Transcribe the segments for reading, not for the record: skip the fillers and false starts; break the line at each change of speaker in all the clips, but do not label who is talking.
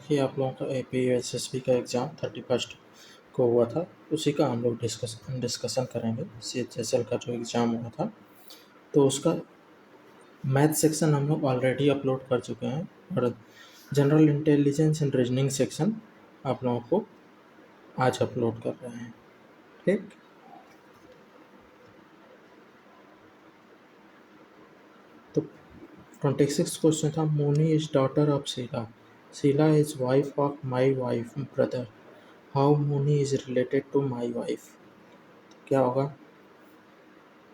देखिए आप लोगों का APU-SSB का एग्ज़ाम 31 को हुआ था, उसी का हम लोग डिस्कशन करेंगे। CHSL का जो एग्ज़ाम हुआ था तो उसका मैथ सेक्शन हम लोग ऑलरेडी अपलोड कर चुके हैं और general intelligence and reasoning section आप लोगों को आज अपलोड कर रहे हैं। ठीक, तो 26 क्वेश्चन था। Moni is daughter of Sheela, Sheela is wife of my wife brother, how Moni is related to my wife. क्या होगा?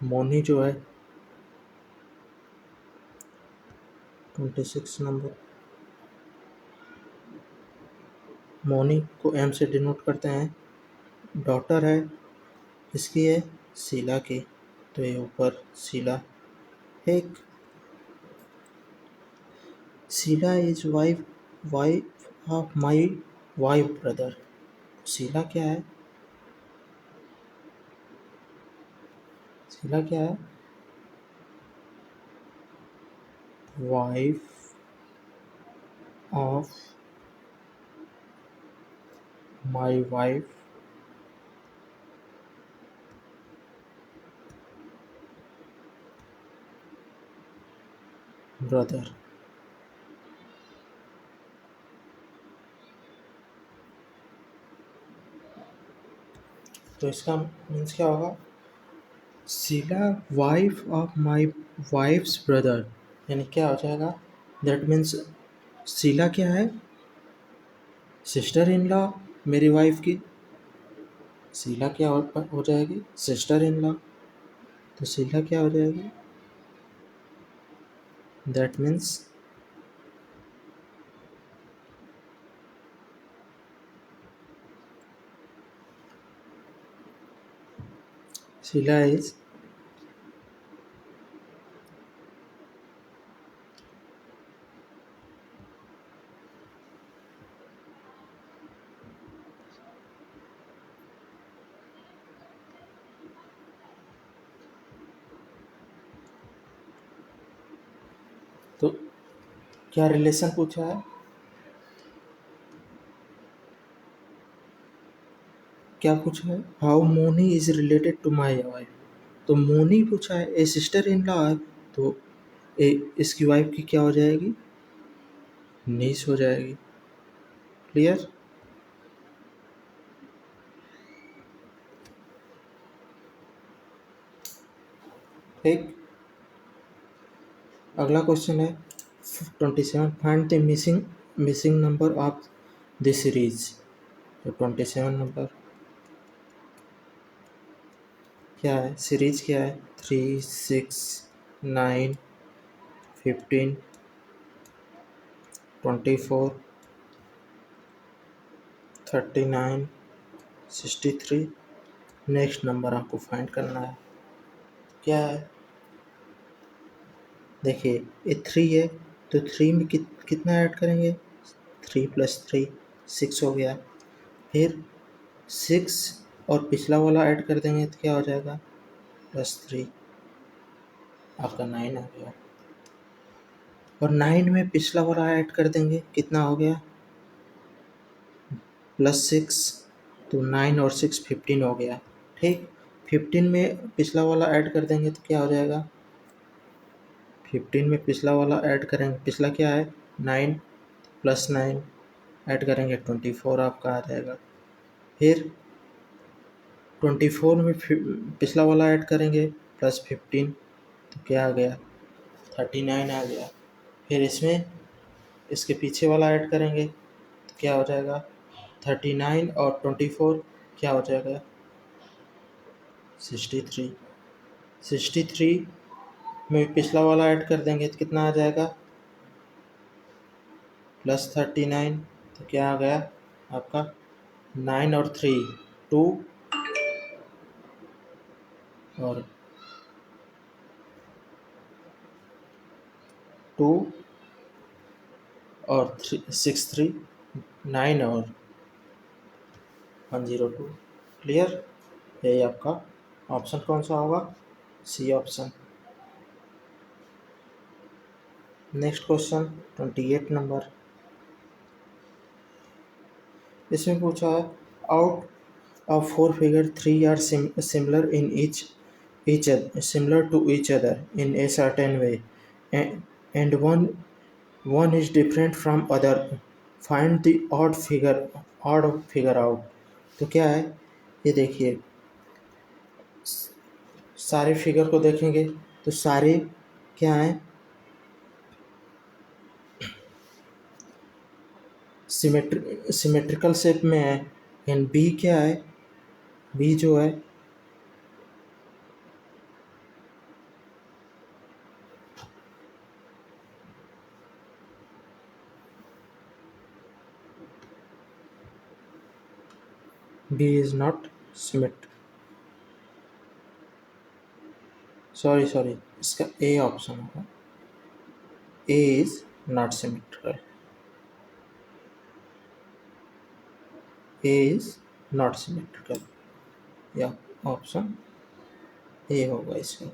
मोनी जो है 26 नंबर, मोनी को एम से डिनोट करते हैं, डॉटर है किसकी है? शीला की, तो ये ऊपर शीला। एक Sheela is wife wife of my wife brother, Sheela क्या है? शीला क्या है? Wife of my wife brother. तो इसका मीन्स क्या होगा? Sheela wife of my wife's brother, यानी क्या हो जाएगा? दैट मीन्स शीला क्या है? सिस्टर इन लॉ मेरी वाइफ की। शीला क्या हो जाएगी? Sister in law. तो शीला क्या हो जाएगी? दैट मीन्स शीला इज तो क्या रिलेशन पूछा है? क्या पूछा है? How Moni is related to my wife. तो मोनी पूछा है, ए सिस्टर इन लॉ है, तो इसकी वाइफ की क्या हो जाएगी? नीस हो जाएगी। क्लियर? ठीक, अगला क्वेश्चन है 27, find the missing number of the series. तो 27 नंबर क्या है? सीरीज क्या है? 3, 6, 9, 15, 24, 39, 63। नेक्स्ट नंबर आपको फाइंड करना है। क्या है? देखिए ये 3 है, तो 3 में कितना ऐड करेंगे? 3 + 3 6 हो गया। फिर 6 और पिछला वाला ऐड कर देंगे तो क्या हो जाएगा? +3, आपका 9 आ गया। और 9 में पिछला वाला ऐड कर देंगे, कितना हो गया? +6, तो 9 और 6 15 हो गया। ठीक, 15 में पिछला वाला ऐड कर देंगे तो क्या हो जाएगा? 15 में पिछला वाला ऐड करेंगे, पिछला क्या है? 9 + 9 ऐड करेंगे 24 आपका आ जाएगा। फिर 24 में पिछला वाला ऐड करेंगे +15, तो क्या आ गया? 39 आ गया। फिर इसमें इसके पीछे वाला ऐड करेंगे तो क्या हो जाएगा? 39 और 24 क्या हो जाएगा? 63। 63 में पिछला वाला ऐड कर देंगे तो कितना आ जाएगा? +39, तो क्या आ गया आपका? 9 और 3 2, और 2 और 6 3 9 और 102। क्लियर? यही आपका ऑप्शन कौन सा होगा? C option. Next question 28 number, इसमें पूछा है out of four figure three are similar in each other, similar to each other in a certain way, and one is different from other. Find the odd figure out. तो क्या है ये देखिए, सारे figure को देखेंगे तो सारे क्या हैं, सिमेट्रिकल शेप में है। एंड बी क्या है, बी जो है B is not symmetric, sorry इसका ए ऑप्शन होगा, A is not symmetrical, A is not symmetrical, या ऑप्शन ए होगा इसका।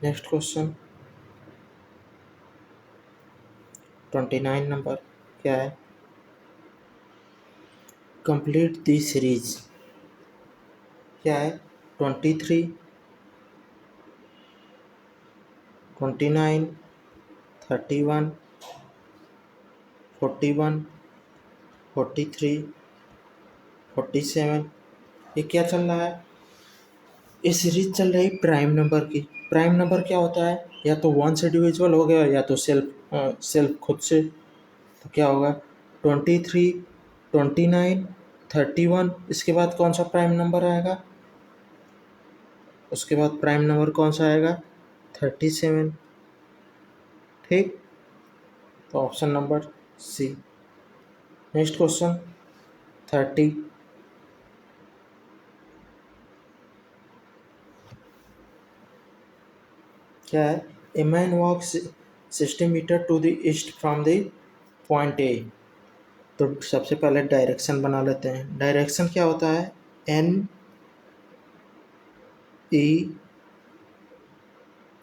नेक्स्ट क्वेश्चन 29 नंबर क्या है, कंप्लीट दी सीरीज क्या है, 23, 29, 31, 41, 43, 47, ये क्या चल रहा है, ये सीरीज चल रही प्राइम नंबर की। प्राइम नंबर क्या होता है, या तो वन से डिविजिबल हो गया या तो सेल्फ खुद से। तो क्या होगा 23, 29, 31, इसके बाद कौन सा प्राइम नंबर आएगा, उसके बाद प्राइम नंबर कौन सा आएगा 37। ठीक, तो option number C. Next question 30, क्या है, a man walk 60 metre to the east from the point A. तो सबसे पहले डायरेक्शन बना लेते हैं। डायरेक्शन क्या होता है, N E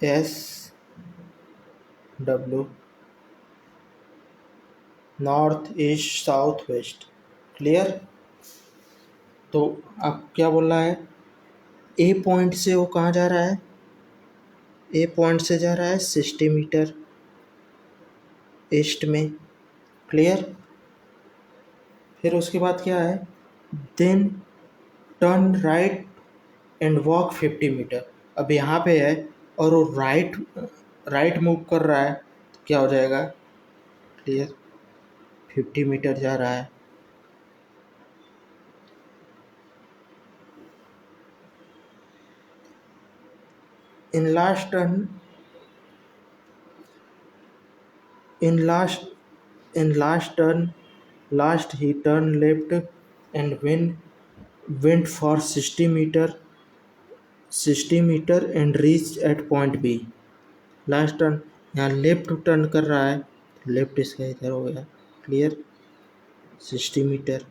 S W, north east south west. Clear. तो अब क्या बोल रहा है, ए पॉइंट से वो कहाँ जा रहा है, ए पॉइंट से जा रहा है 60 मीटर ईस्ट में। क्लियर। फिर उसके बाद क्या है, then turn right and walk 50 metre. अब यहाँ पे है और वो राइट मूव कर रहा है, तो क्या हो जाएगा, क्लियर, 50 मीटर जा रहा है। In last turn in last turn last ही turn left and went for 60 metre and reach at point B. Last turn यहाँ लेफ्ट टर्न कर रहा है, लेफ्ट इसका इधर हो गया। क्लियर, 60 मीटर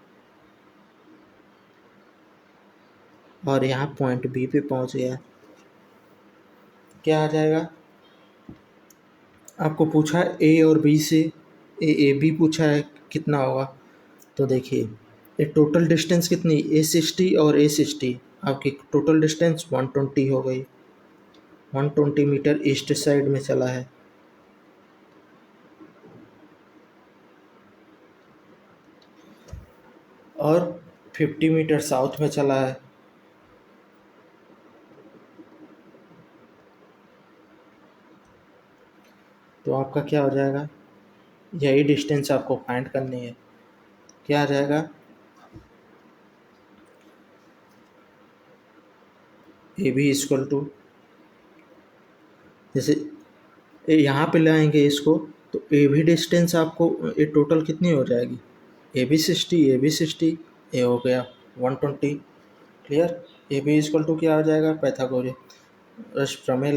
और यहाँ पॉइंट बी पे पहुँच गया। क्या आ जाएगा, आपको पूछा है ए और बी से, ए बी पूछा है कितना होगा। तो देखिए ये टोटल डिस्टेंस कितनी, A60 और A60, आपकी टोटल डिस्टेंस 120 हो गई। 120 मीटर ईस्ट साइड में चला है। और 50 मीटर साउथ में चला है। तो आपका क्या हो जाएगा, यही डिस्टेंस आपको फाइंड करनी है। क्या आ जाएगा, ए बी इक्वल टू, जैसे यहाँ पे लाएंगे इसको, तो ए भी डिस्टेंस आपको ये टोटल कितनी हो जाएगी, ए बी 60, ए बी 60, ए हो गया 120। Clear. A B equal to क्या आ जाएगा, पाइथागोरस प्रमेय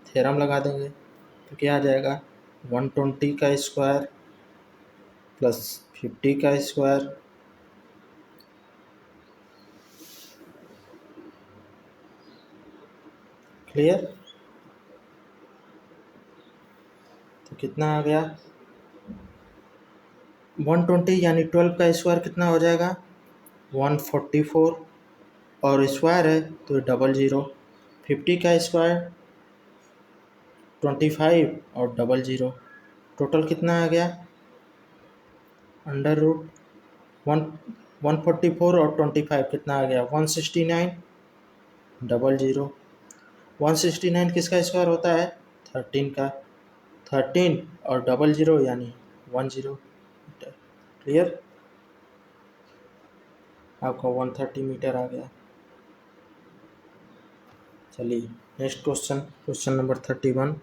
थ्योरम लगा देंगे। तो क्या आ जाएगा, 120 का स्क्वायर प्लस 50 का स्क्वायर क्लियर। तो कितना आ गया 120 यानी 12 का स्क्वायर कितना हो जाएगा 144 और स्क्वायर है तो डबल ज़ीरो 50 का स्क्वायर 25 और डबल ज़ीरो टोटल कितना आ गया अंडर रूट 144 और 25 कितना आ गया 169 डबल ज़ीरो 169 किसका स्क्वायर होता है 13 का 13 और डबल ज़ीरो यानी 10 क्लियर। आपका 130 मीटर आ गया। चलिए next question number 31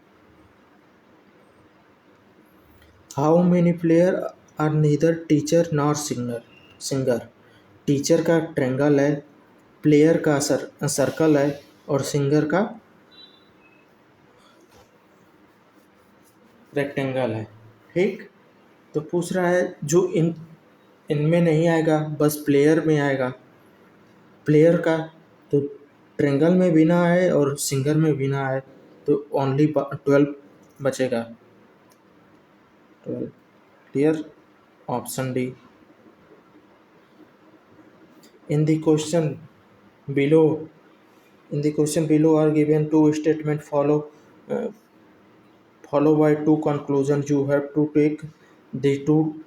how many player are neither teacher nor singer teacher का ट्रेंगल है प्लेयर का सर्कल है और सिंगर का रेक्टेंगल है ठीक। तो पूछ रहा है जो इनमें नहीं आएगा बस प्लेयर में आएगा प्लेयर का तो ट्रेंगल में भी ना आए और सिंगर में भी ना आए तो ओनली 12 बचेगा 12 clear option D. In the question below, are given two statements uh, follow by two conclusions. You have to take the two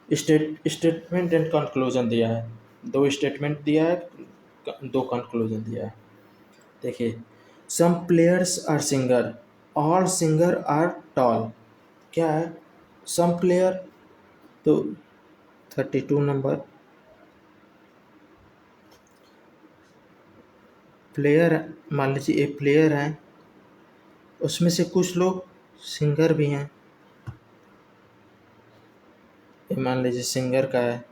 statement and conclusion दिया है दो statement दिया है दो conclusion दिया है। देखिए some players are singer all singer are tall क्या है some player तो 32 नंबर प्लेयर मान लीजिए एक प्लेयर है उसमें से कुछ लोग सिंगर भी हैं ये मान लीजिए सिंगर का है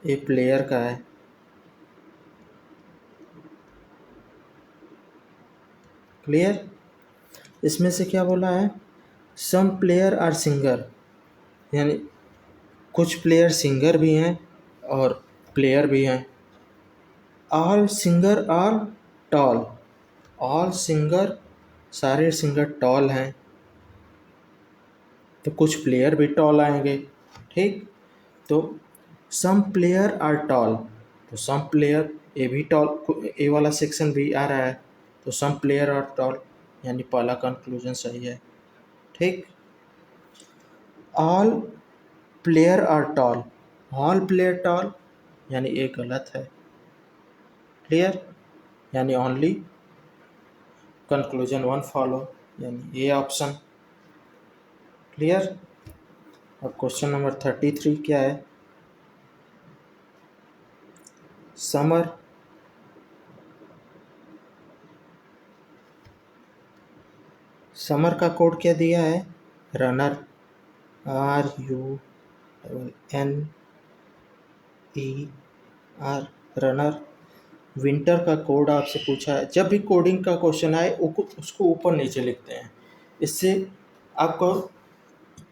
ये प्लेयर का है क्लियर। इसमें से क्या बोला है सम प्लेयर आर सिंगर यानी कुछ प्लेयर सिंगर भी हैं और प्लेयर भी हैं all singer are tall all singer सारे सिंगर टॉल हैं तो कुछ प्लेयर भी टॉल आएंगे ठीक। तो सम प्लेयर आर टॉल तो सम प्लेयर ए भी टॉल ए वाला सेक्शन भी आ रहा है तो सम प्लेयर आर टॉल यानी पहला कंक्लूजन सही है ठीक। All player are tall all player tall यानी ये गलत है क्लियर यानी ओनली कंक्लूजन वन फॉलो यानी ये ऑप्शन क्लियर। अब क्वेश्चन नंबर 33 क्या है समर समर का कोड क्या दिया है रनर RUNER रनर विंटर का कोड आपसे पूछा है जब भी कोडिंग का क्वेश्चन आए उसको ऊपर नीचे लिखते हैं इससे आपको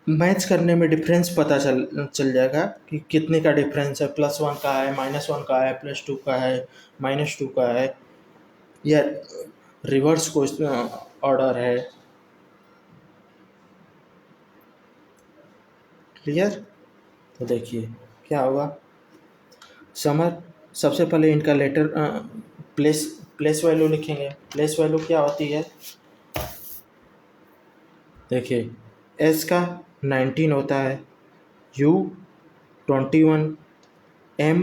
मैच करने में डिफरेंस पता चल जाएगा कि कितने का डिफरेंस है +1 का है -1 का है +2 का है -2 का है या रिवर्स क्वेश्चन ऑर्डर है क्लियर। तो देखिए क्या होगा समर सबसे पहले इनका लेटर प्लेस वैल्यू लिखेंगे प्लेस वैल्यू क्या होती है देखिए एस का 19 होता है U 21 M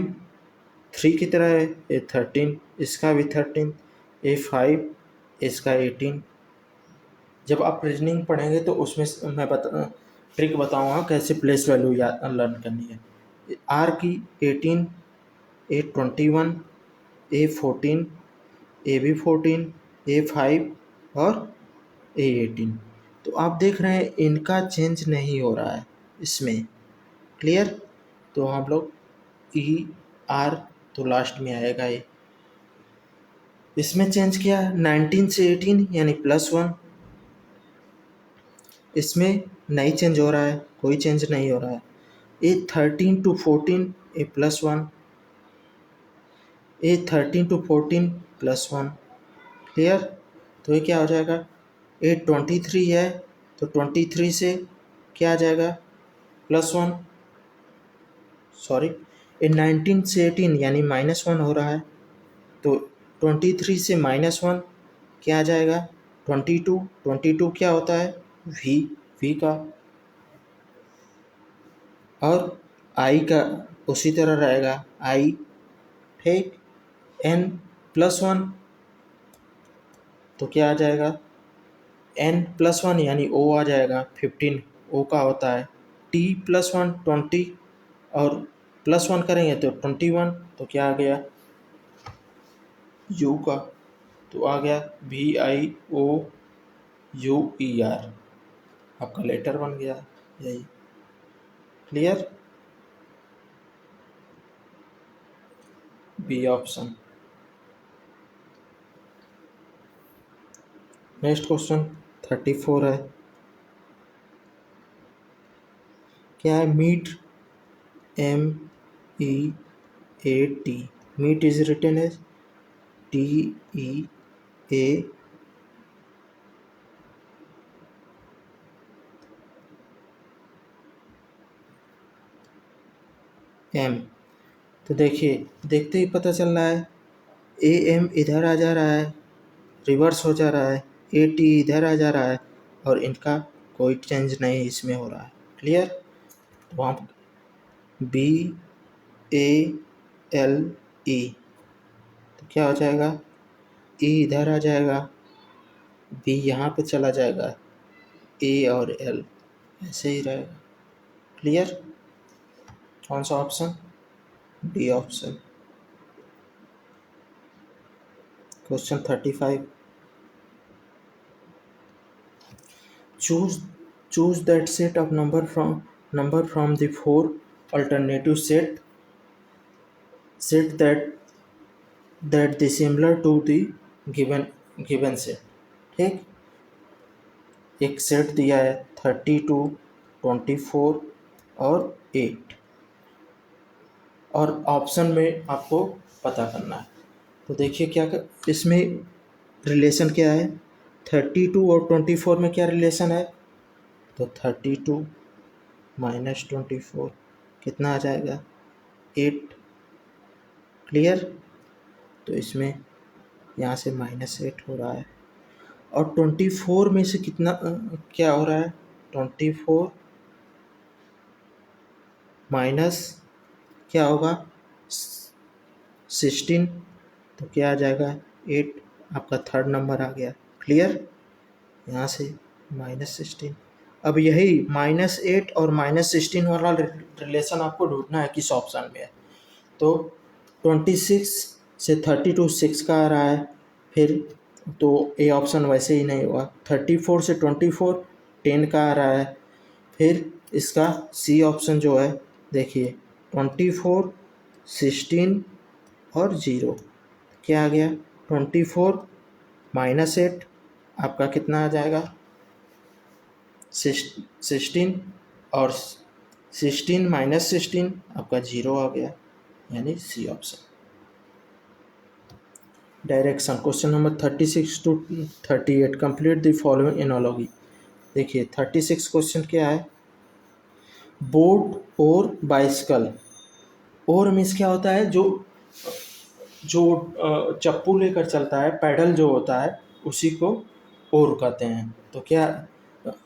3 की तरह है ए 13 इसका भी 13 ए 5 इसका 18 जब आप रीजनिंग पढ़ेंगे तो उसमें मैं ट्रिक बताऊंगा कैसे प्लेस वैल्यू लर्न करनी है आर की 18 ए 21 ए 14 ए भी 14 ए 5 और ए 18 तो आप देख रहे हैं इनका चेंज नहीं हो रहा है इसमें क्लियर। तो हम लोग ई आर तो लास्ट में आएगा ये इसमें चेंज किया 19 से 18 यानी +1 इसमें नहीं चेंज हो रहा है, कोई चेंज नहीं हो रहा है। ए 13 to 14 A +1, A 13 to 14 +1। Clear? तो ये क्या हो जाएगा, ए 23 है तो 23 से क्या आ जाएगा +1, सॉरी ए 19 से 18 यानी -1 हो रहा है, तो 23 से -1 क्या आ जाएगा 22। 22 क्या होता है वी का, और आई का उसी तरह रहेगा आई, ठीक। n+1 तो क्या आ जाएगा n+1 यानी ओ आ जाएगा 15, ओ का होता है। t+1 20 और +1 करेंगे तो 21, तो क्या आ गया यू का, तो आ गया VIOUER, आपका लेटर बन गया यही। Clear? B option. Next question 34 है, क्या है, meet MEAT, meet is written as TEAM। तो देखिए, देखते ही पता चल रहा है AM इधर आ जा रहा है, रिवर्स हो जा रहा है, AT इधर आ जा रहा है, और इनका कोई चेंज नहीं इसमें हो रहा है। क्लियर? तो वहाँ BALE, तो क्या हो जाएगा, E इधर आ जाएगा, B यहाँ पे चला जाएगा, A और L ऐसे ही रहेगा। क्लियर? कौन सा option, D option. Question 35, choose that set of number from the four alternative set that the similar to the given set। ठीक, एक सेट दिया है 32, 24 और 8, और ऑप्शन में आपको पता करना है। तो देखिए क्या इसमें रिलेशन क्या है, 32 और 24 में क्या रिलेशन है, तो 32 माइनस 24 कितना आ जाएगा 8। क्लियर? तो इसमें यहाँ से -8 हो रहा है, और 24 में से कितना क्या हो रहा है, 24 माइनस क्या होगा 16, तो क्या आ जाएगा 8, आपका थर्ड नंबर आ गया। क्लियर? यहाँ से -16। अब यही -8 और -16 वाला रिलेशन आपको ढूंढना है किस ऑप्शन में है। तो 26 से 32 6 का आ रहा है, फिर तो ए ऑप्शन वैसे ही नहीं हुआ। 34 से 24 10 का आ रहा है, फिर इसका सी ऑप्शन जो है, देखिए 24 16 और 0, क्या आ गया 24 -8, आपका कितना आ जाएगा 16, और 16 -16 आपका 0 आ गया, यानी C option. Direction question number 36 to 38, complete the following analogy. देखिए 36 क्वेश्चन क्या है, बोट और बाइसिकल, और मीन्स क्या होता है, जो चप्पू लेकर चलता है, पैडल जो होता है उसी को ओर कहते हैं। तो क्या,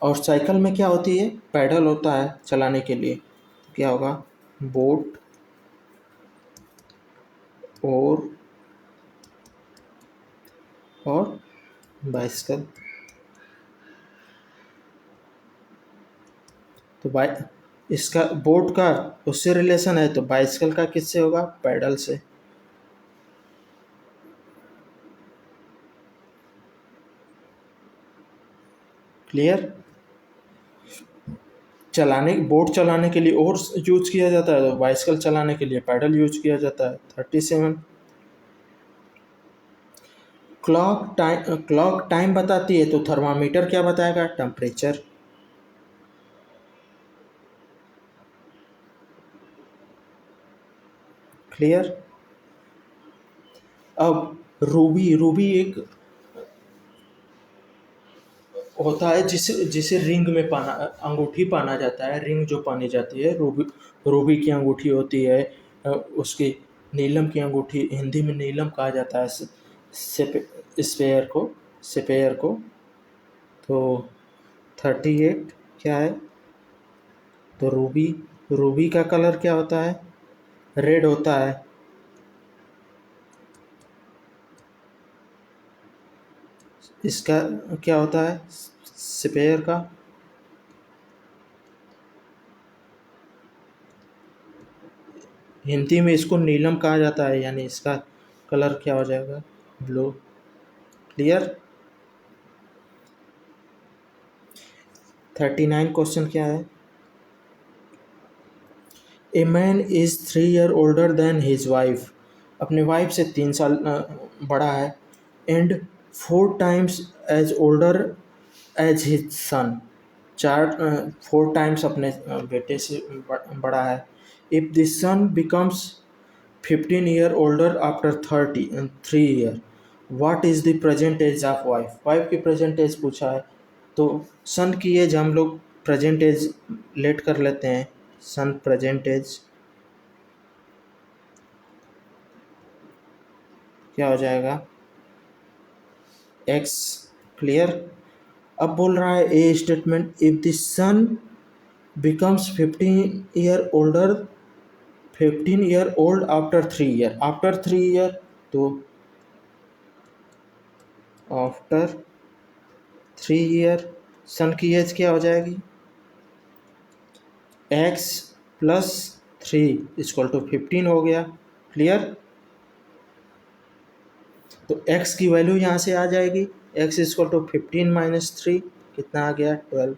और साइकिल में क्या होती है, पैडल होता है चलाने के लिए, तो क्या होगा बोट और बाइसिकल। तो इसका बोट का उससे रिलेशन है, तो बाइसिकल का किससे होगा, पैडल से। क्लियर? बोट चलाने के लिए और यूज किया जाता है, तो बाइसिकल चलाने के लिए पैडल यूज किया जाता है। 37, क्लॉक टाइम बताती है, तो थर्मामीटर क्या बताएगा, टेम्परेचर। क्लियर। अब रूबी, रूबी एक होता है जिसे जिसे रिंग में पाना, अंगूठी पाना जाता है, रिंग जो पानी जाती है, रूबी, रूबी की अंगूठी होती है। उसकी नीलम की अंगूठी, हिंदी में नीलम कहा जाता है स्पेयर को, स्पेयर को। तो 38 क्या है, तो रूबी, रूबी का कलर क्या होता है, रेड होता है। इसका क्या होता है, स्पेयर का, हिंदी में इसको नीलम कहा जाता है, यानी इसका कलर क्या हो जाएगा, ब्लू। क्लियर। 39 क्वेश्चन क्या है, a man is 3 year older than his wife, अपने वाइफ से 3 साल बड़ा है, and 4 times as older as his son, 4 times अपने बेटे से बड़ा है। If the son becomes 15 year older after 3 year, what is the present age of wife, wife की प्रेजेंट एज पूछा है। तो सन की एज हम लोग प्रेजेंट एज लेट कर लेते हैं, सन प्रेजेंट एज क्या हो जाएगा, एक्स। क्लियर। अब बोल रहा है a statement, if the son becomes 15 year old after 3 year, after 3 year, तो आफ्टर 3 ईयर सन की एज क्या हो जाएगी, एक्स प्लस 3 इक्वल टू 15 हो गया। क्लियर। तो x की वैल्यू यहाँ से आ जाएगी, x इक्वल टू 15 - 3 कितना आ गया, 12।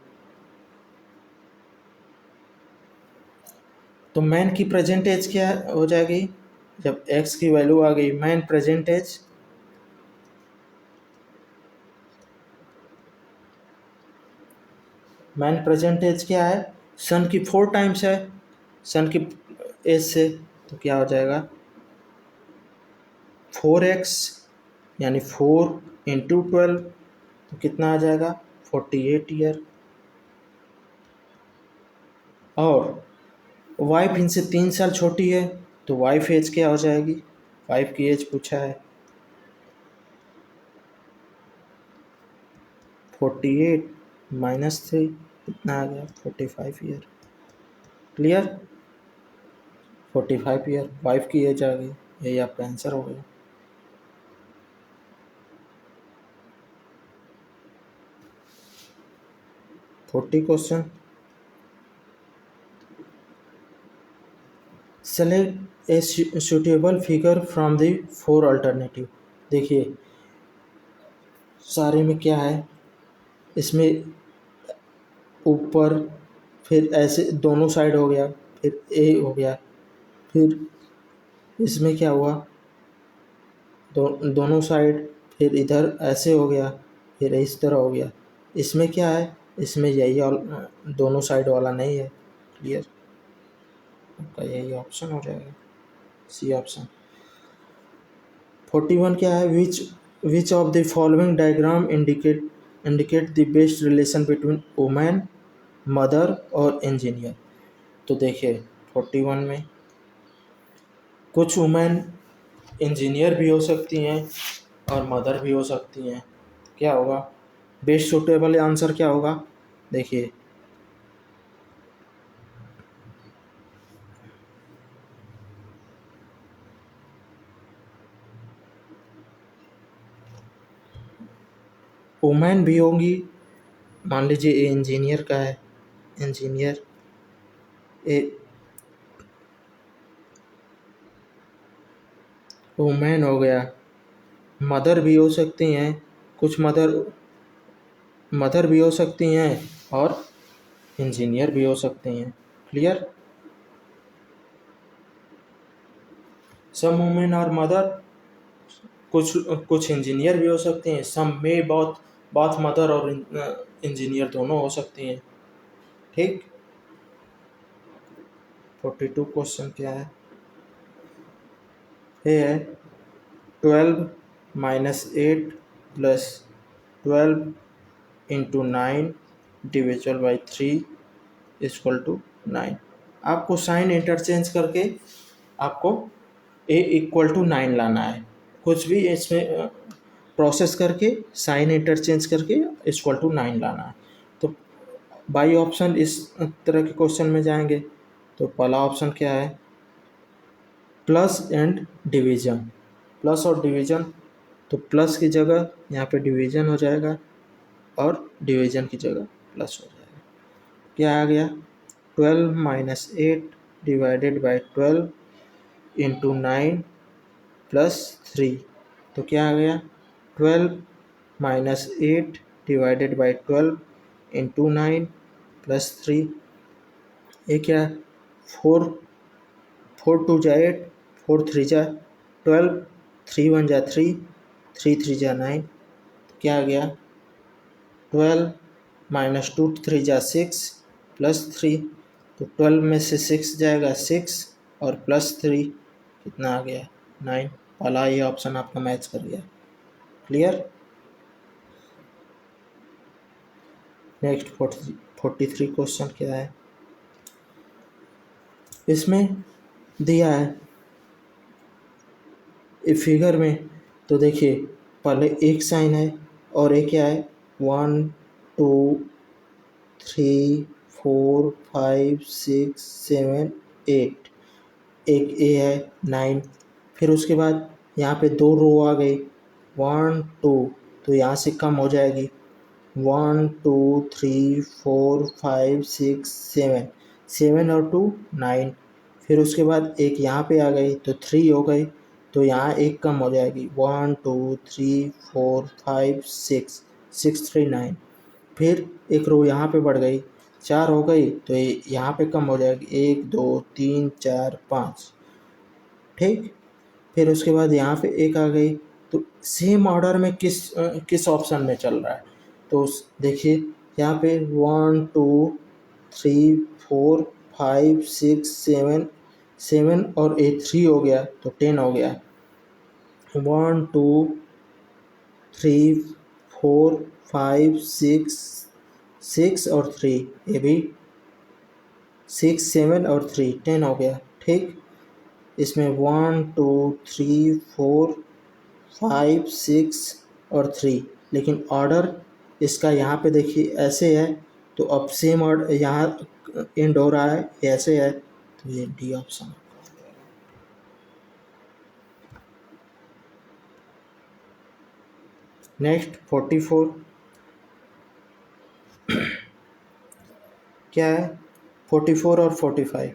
तो मैन की प्रेजेंट एज क्या हो जाएगी, जब x की वैल्यू आ गई, man present age, man present age क्या है, सन की 4 टाइम्स है, सन की एज से, तो क्या हो जाएगा 4x, यानी 4 × 12, तो कितना आ जाएगा 48 ईयर। और वाइफ इनसे 3 साल छोटी है, तो वाइफ एज क्या हो जाएगी, वाइफ की एज पूछा है, 48 - 3 कितना आ गया 45 ईयर। क्लियर। 45 ईयर वाइफ की एज आ गई, यही आपका आंसर हो गया। Question, select a suitable figure from the 4 alternative. देखिए सारे में क्या है, इसमें ऊपर, फिर ऐसे दोनों साइड हो गया, फिर ए हो गया, फिर इसमें क्या हुआ, दोनों साइड, फिर इधर ऐसे हो गया, फिर इस तरह हो गया। इसमें क्या है, इसमें यही दोनों साइड वाला नहीं है। क्लियर। आपका यही ऑप्शन हो जाएगा, सी ऑप्शन। 41 क्या है, which of the following diagram indicate the best relation between women, mother और इंजीनियर। तो देखिए 41 में कुछ वुमेन इंजीनियर भी हो सकती हैं और मदर भी हो सकती हैं, क्या होगा बेस्ट सूटेबल आंसर क्या होगा, देखिए वुमेन भी होंगी, मान लीजिए ए इंजीनियर का है, इंजीनियर ए वुमेन हो गया, मदर भी हो सकती हैं, कुछ मदर मदर भी हो सकती हैं और इंजीनियर भी हो सकती हैं। क्लियर। सम वुमेन और मदर, कुछ कुछ इंजीनियर भी हो सकते हैं, सम में बहुत बहुत मदर और इंजीनियर दोनों हो सकती हैं। ठीक। 42 क्वेश्चन क्या है, ये है 12 minus 8 plus 12 into 9 divisible by 3 equal to 9। आपको साइन इंटरचेंज करके आपको ए इक्वल टू 9 लाना है। कुछ भी इसमें प्रोसेस करके साइन इंटरचेंज करके इक्वल टू 9 लाना है। तो बाई ऑप्शन इस तरह के क्वेश्चन में जाएंगे तो पहला ऑप्शन क्या है, प्लस एंड डिवीजन। प्लस और डिवीजन, तो प्लस की जगह यहाँ पे डिवीजन हो जाएगा और डिवीजन की जगह प्लस हो जाएगा। क्या आ गया, 12 minus 8 divided by 12 into 9 plus 3। तो क्या आ गया, 12 minus 8 divided by 12 into 9 plus 3। ये क्या, 4 4 टू जा 8, 4 3 जा 12, 3 1 जा 3, 3 3 जा 9। क्या आ गया, 12 माइनस 2 3 जा 6 प्लस 3। तो 12 में से 6 जाएगा 6 और प्लस 3 कितना आ गया 9। पहला ये ऑप्शन आपका मैच कर गया। क्लियर। नेक्स्ट 43 क्वेश्चन क्या है, इसमें दिया है इस फिगर में। तो देखिए पहले एक साइन है और एक क्या है, 1 2 3 4 5 6 7 8, एक ए है 9। फिर उसके बाद यहाँ पे 2 रो आ गई 1 2, तो यहाँ से कम हो जाएगी 1 2 3 4 5 6 7, 7 और 2 9। फिर उसके बाद एक यहाँ पे आ गई तो 3 हो गई, तो यहाँ एक कम हो जाएगी 1 2 3 4 5 6, 6 3 9। फिर एक रो यहाँ पे बढ़ गई 4 हो गई, तो ये यहाँ पे कम हो जाएगी 1 2 3 4 5। ठीक। फिर उसके बाद यहाँ पे एक आ गई, तो सेम ऑर्डर में किस ऑप्शन में चल रहा है। तो देखिए यहाँ पे 1 2 3 4 5 6 7, 7 और 8 3 हो गया तो 10 हो गया। 1 2 3 4 5 6, 6 और 3, ये भी 6 7 और 3 10 हो गया। ठीक। इसमें 1 2 3 4 5 6 और 3, लेकिन ऑर्डर इसका यहाँ पे देखिए ऐसे है, तो अब सेम ऑर्डर यहाँ एंड हो रहा है ऐसे है, तो ये डी ऑप्शन। नेक्स्ट 44 क्या है, 44 और 45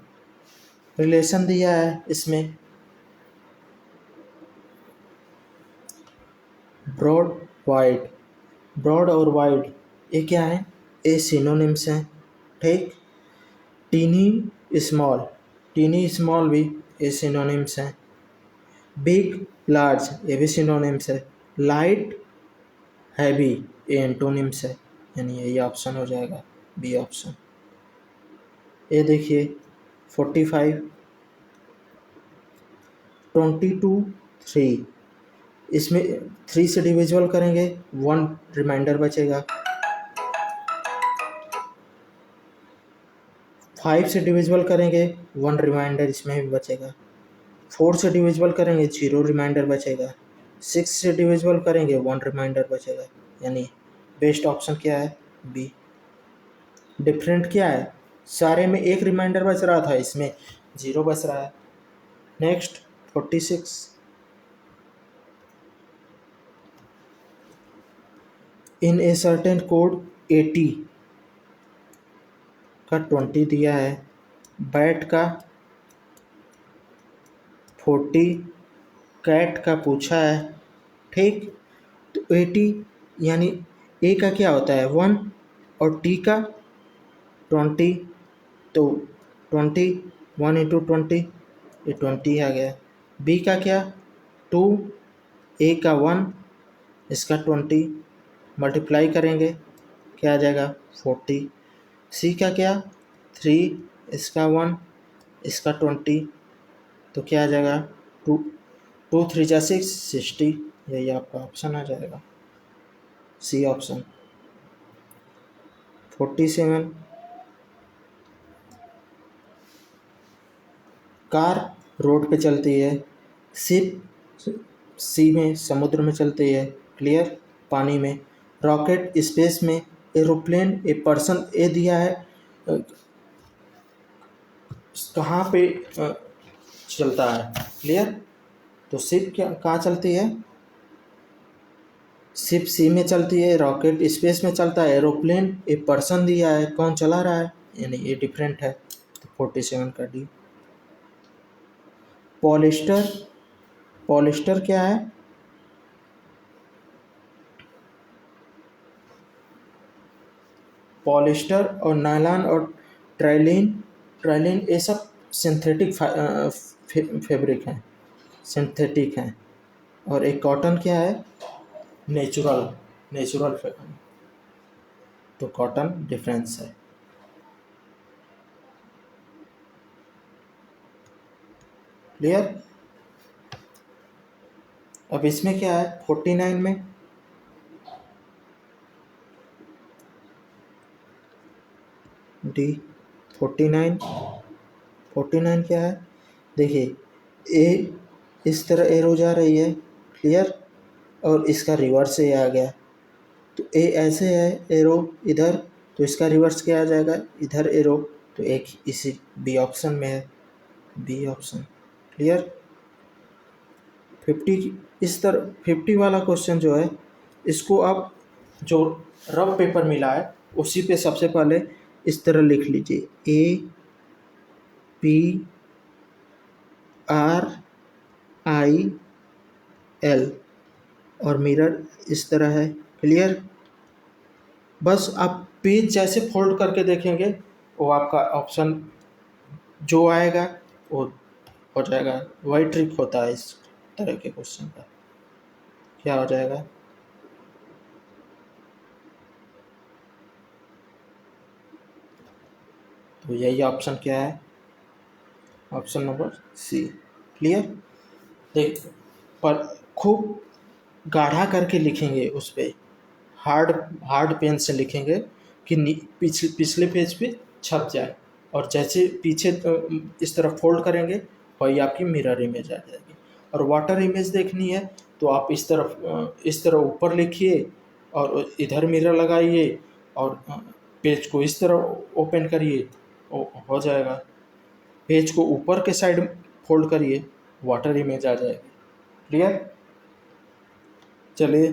रिलेशन दिया है इसमें। ब्रॉड वाइड, ब्रॉड और वाइड ये क्या है, ये सिनोनिम्स हैं। ठीक। टीनी स्मॉल, टीनी स्मॉल भी ये सिनोनिम्स हैं। बिग लार्ज ये भी सिनोनिम्स है। लाइट हैवी ये एंटोनिम्स है, यानी यही ऑप्शन हो जाएगा बी ऑप्शन। ये देखिए 45 22 3, इसमें 3 से डिविजिबल करेंगे 1 रिमाइंडर बचेगा। 5 से डिविजिबल करेंगे 1 रिमाइंडर इसमें भी बचेगा। 4 से डिविजिबल करेंगे 0 रिमाइंडर बचेगा। 6 से डिविजिबल करेंगे 1 रिमाइंडर बचेगा, यानी बेस्ट ऑप्शन क्या है, बी। डिफरेंट क्या है, सारे में 1 रिमाइंडर बच रहा था, इसमें 0 बच रहा है। Next 46 in a certain code 80 का 20 दिया है, बैट का 40, कैट का पूछा है। ठीक। तो 80 यानी ए का क्या होता है 1 और टी का 20, तो 20 1 इंटू 20 ये 20 आ गया। बी का क्या 2, ए का 1, इसका 20 मल्टीप्लाई करेंगे क्या आ जाएगा 40। सी का क्या 3, इसका 1, इसका 20, तो क्या आ जाएगा 2 2 3 जा 6 60, यही आपका ऑप्शन आ जाएगा, सी ऑप्शन। 47, कार रोड पे चलती है, शिप सी में समुद्र में चलती है, क्लियर, पानी में, रॉकेट स्पेस में, एरोप्लेन ए पर्सन ए दिया है कहाँ पे चलता है, क्लियर। तो शिप क्या कहाँ चलती है, शिप सी में चलती है, रॉकेट स्पेस में चलता है, एरोप्लेन ए पर्सन दिया है, कौन चला रहा है, यानी ये डिफरेंट है। तो 47 का डी। पॉलिस्टर, पॉलिस्टर क्या है, पॉलिस्टर और नायलॉन और ट्राइलिन, ट्राइलिन ये सब सिंथेटिक फैब्रिक हैं, सिंथेटिक हैं। और एक कॉटन क्या है, नेचुरल, नेचुरल। तो कॉटन डिफरेंस है, क्लियर। अब इसमें क्या है 49 में, डी 49, 49 क्या है, देखिए ए इस तरह एरो जा रही है, क्लियर, और इसका रिवर्स ए आ गया, तो ए ऐसे है एरो इधर, तो इसका रिवर्स क्या आ जाएगा, इधर एरो, तो एक इसी बी ऑप्शन में है, बी ऑप्शन, क्लियर। 50 इस तरह 50 वाला क्वेश्चन जो है, इसको आप जो रफ पेपर मिला है उसी पे सबसे पहले इस तरह लिख लीजिए, A P R I L, और मिरर इस तरह है, क्लियर। बस आप पेज जैसे फोल्ड करके देखेंगे वो आपका ऑप्शन जो आएगा वो हो जाएगा, वही ट्रिक होता है इस तरह के क्वेश्चन का, क्या हो जाएगा, तो यही ऑप्शन क्या है, ऑप्शन नंबर सी, क्लियर। देख पर खूब गाढ़ा करके लिखेंगे उस पर, हार्ड हार्ड पेन से लिखेंगे कि पिछले पेज पे छप जाए, और जैसे पीछे इस तरह फोल्ड करेंगे वही आपकी मिरर इमेज आ जाएगी। और वाटर इमेज देखनी है तो आप इस तरह ऊपर लिखिए और इधर मिरर लगाइए और पेज को इस तरह ओपन करिए, हो जाएगा। पेज को ऊपर के साइड फोल्ड करिए, वाटर इमेज आ जाएगी, क्लियर। चलिए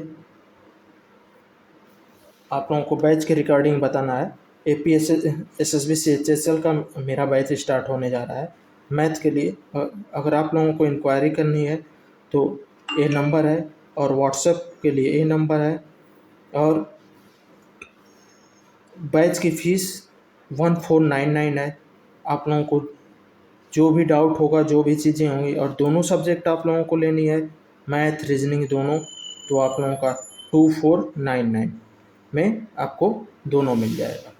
आप लोगों को बैच की रिकॉर्डिंग बताना है। APS SSB CHSL का मेरा बैच स्टार्ट होने जा रहा है मैथ के लिए। अगर आप लोगों को इंक्वायरी करनी है तो ये नंबर है, और व्हाट्सएप के लिए ये नंबर है। और बैच की फ़ीस 1499 है। आप लोगों को जो भी डाउट होगा, जो भी चीज़ें होंगी, और दोनों सब्जेक्ट आप लोगों को लेनी है, मैथ रीजनिंग दोनों, तो आप लोगों का 2499 में आपको दोनों मिल जाएगा,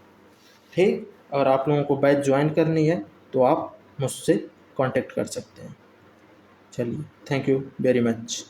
ठीक। और आप लोगों को बैच ज्वाइन करनी है तो आप मुझसे कांटेक्ट कर सकते हैं। चलिए, थैंक यू वेरी मच।